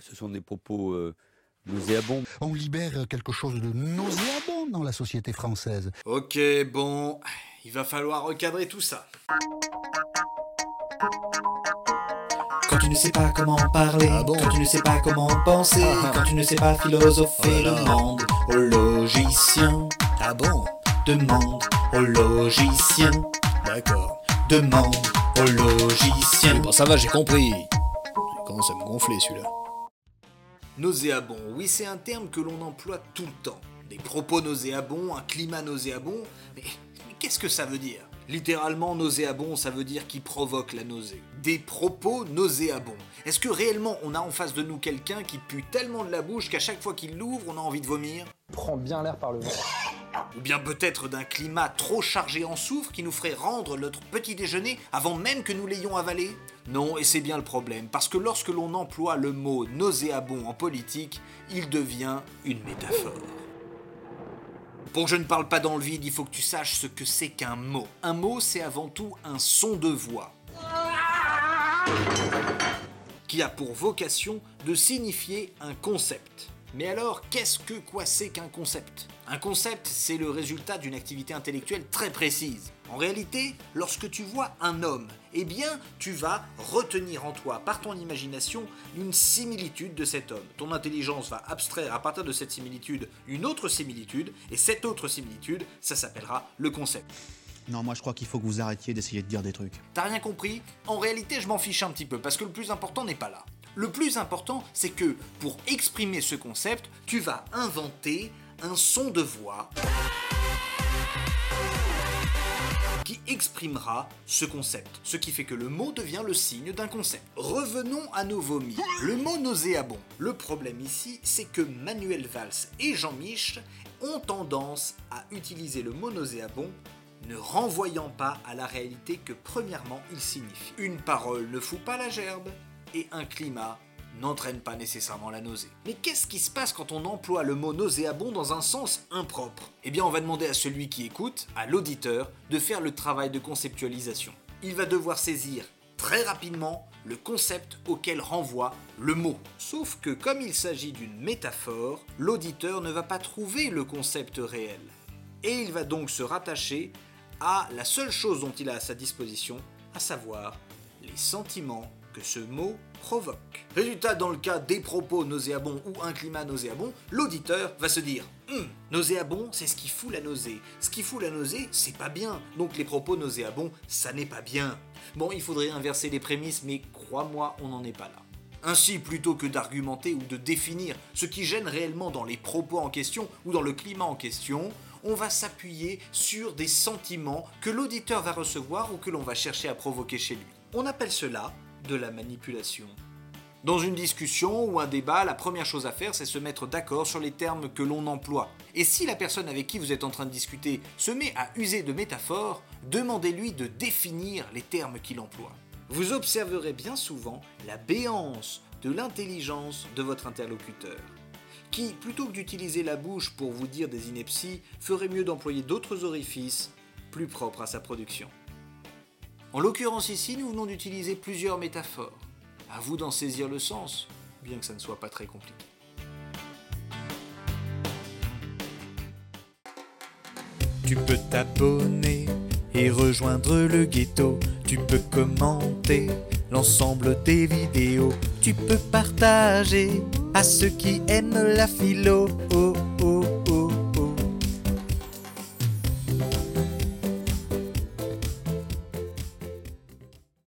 ce sont des propos nauséabonds. On libère quelque chose de nauséabond dans la société française. Ok, bon, il va falloir recadrer tout ça. Quand tu ne sais pas comment parler, quand tu ne sais pas comment penser, quand tu ne sais pas philosopher, demande au logicien. Ah bon? Demande au logicien. D'accord. Demande au logicien. Oui, bon, ça va, j'ai compris. Il commence à me gonfler celui-là. Nauséabond, oui, c'est un terme que l'on emploie tout le temps. Des propos nauséabonds, un climat nauséabond, mais qu'est-ce que ça veut dire ? Littéralement, nauséabond, ça veut dire qui provoque la nausée. Des propos nauséabonds. Est-ce que réellement on a en face de nous quelqu'un qui pue tellement de la bouche qu'à chaque fois qu'il l'ouvre, on a envie de vomir ? Prends bien l'air par le ventre. Ou bien peut-être d'un climat trop chargé en soufre qui nous ferait rendre notre petit déjeuner avant même que nous l'ayons avalé ? Non, et c'est bien le problème, parce que lorsque l'on emploie le mot nauséabond en politique, il devient une métaphore. Pour que je ne parle pas dans le vide, il faut que tu saches ce que c'est qu'un mot. Un mot, c'est avant tout un son de voix qui a pour vocation de signifier un concept. Mais alors, quoi c'est qu'un concept ? Un concept, c'est le résultat d'une activité intellectuelle très précise. En réalité, lorsque tu vois un homme, eh bien, tu vas retenir en toi, par ton imagination, une similitude de cet homme. Ton intelligence va abstraire à partir de cette similitude une autre similitude, et cette autre similitude, ça s'appellera le concept. Non, moi je crois qu'il faut que vous arrêtiez d'essayer de dire des trucs. T'as rien compris ? En réalité, je m'en fiche un petit peu, parce que le plus important n'est pas là. Le plus important, c'est que, pour exprimer ce concept, tu vas inventer un son de voix qui exprimera ce concept. Ce qui fait que le mot devient le signe d'un concept. Revenons à nos vomis. Le mot nauséabond. Le problème ici, c'est que Manuel Valls et Jean-Mich ont tendance à utiliser le mot nauséabond ne renvoyant pas à la réalité que premièrement il signifie. Une parole ne fout pas la gerbe et un climat n'entraîne pas nécessairement la nausée. Mais qu'est-ce qui se passe quand on emploie le mot nauséabond dans un sens impropre ? Eh bien, on va demander à celui qui écoute, à l'auditeur, de faire le travail de conceptualisation. Il va devoir saisir très rapidement le concept auquel renvoie le mot. Sauf que comme il s'agit d'une métaphore, l'auditeur ne va pas trouver le concept réel. Et il va donc se rattacher à la seule chose dont il a à sa disposition, à savoir les sentiments que ce mot provoque. Résultat, dans le cas des propos nauséabonds ou un climat nauséabond, l'auditeur va se dire nauséabond, c'est ce qui fout la nausée. Ce qui fout la nausée, c'est pas bien. Donc les propos nauséabonds, ça n'est pas bien. Bon, il faudrait inverser les prémices, mais crois-moi, on n'en est pas là. Ainsi, plutôt que d'argumenter ou de définir ce qui gêne réellement dans les propos en question ou dans le climat en question, on va s'appuyer sur des sentiments que l'auditeur va recevoir ou que l'on va chercher à provoquer chez lui. On appelle cela de la manipulation. Dans une discussion ou un débat, la première chose à faire, c'est se mettre d'accord sur les termes que l'on emploie. Et si la personne avec qui vous êtes en train de discuter se met à user de métaphores, demandez-lui de définir les termes qu'il emploie. Vous observerez bien souvent la béance de l'intelligence de votre interlocuteur, qui, plutôt que d'utiliser la bouche pour vous dire des inepties, ferait mieux d'employer d'autres orifices plus propres à sa production. En l'occurrence ici, nous venons d'utiliser plusieurs métaphores. À vous d'en saisir le sens, bien que ça ne soit pas très compliqué. Tu peux t'abonner et rejoindre le ghetto. Tu peux commenter l'ensemble des vidéos. Tu peux partager à ceux qui aiment la philo.